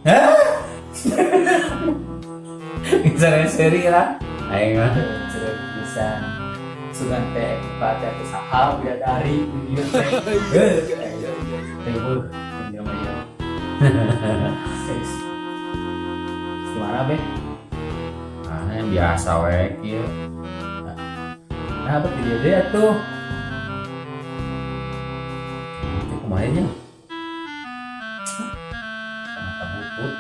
Hah? Bisa seri lah. Aing mah bisa sugan teh baca teh sahab ya dari video teh tebur video maya gimana be yang biasa we kieu. nah apa video dia tuh Itu kemarinnya mata butut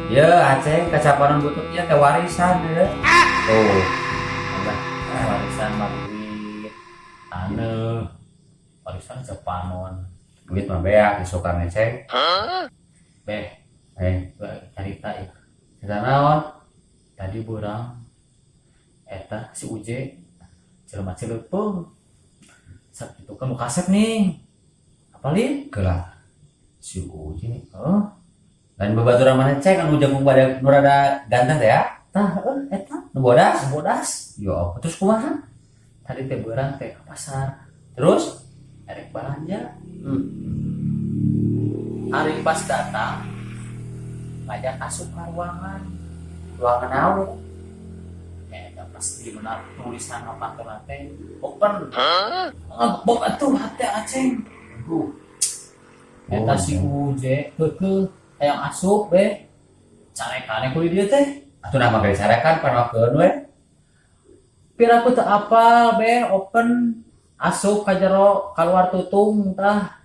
ya Aceh kacaparan bututnya ke warisan ya. Tuh. warisan duit tanah warisan Jepanon Duit mah beak isukan ngecek. beh cerita ya Kita naon? tadi borang eta si Uje jelema cileupeuh sak itu kan kasep nih apalin Gelah. Si Uji. oh Dan babaturan mana cek kan ujung pada nurada ganteng teh ya. tah eta Nu bodas. bodas Yo apa terus kumaha? tadi teh borang teh ke pasar Terus erek belanja hari pas datang ngajak asup ke ruangan naon eta pas di mana tulisan apa teh open ngebok atuh hati aceng eta si Uje keukeuh hayang asup be carekane ku dieu teh atuh nama geus sarekan panokeun we. piraku teu apal be open asup ka jero keluar tutung tah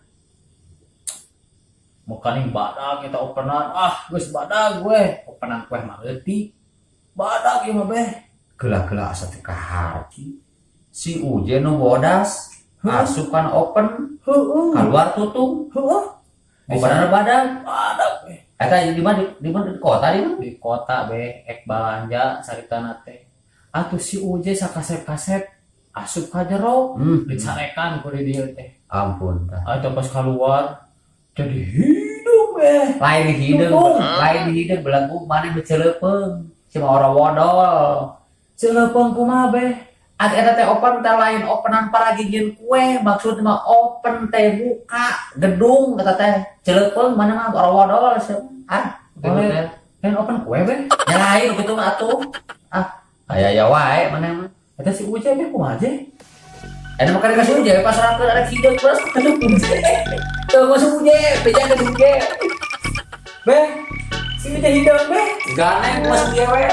mukaning badag kita openan geus badag gue openan kueh mah leutik badag ieu mah be Gelah-gelah asa teh kahati. Si Uje nu bodas asupan open heueuh keluar tutung. heueuh Openan badan. badag be Eta di mana di kota di mana? di kota be ek balanja saritana teh atuh si Uje sakasep-kasep asup ka jero dicarekan ku di dieu teh Ampun tah. atuh pas keluar jadi hidup be Lain Tutung. hidung belagu mana becelepeung. Cuma orang wodol. Cileupeuh kumaha be Ada eta teh open teh lain openan para gigin kue maksud mah open teh buka gedung eta teh celepeung mana mah orang wodol boleh kan open kue be ya lain gitu mah atuh aya wae mana mah eta si Uje be kumaha je ada makan kasih uje pas rakeun ada hidung terus ketemu uje tuh masuk uje beja ke uje be si Uje hidup be ganeng masuk uje we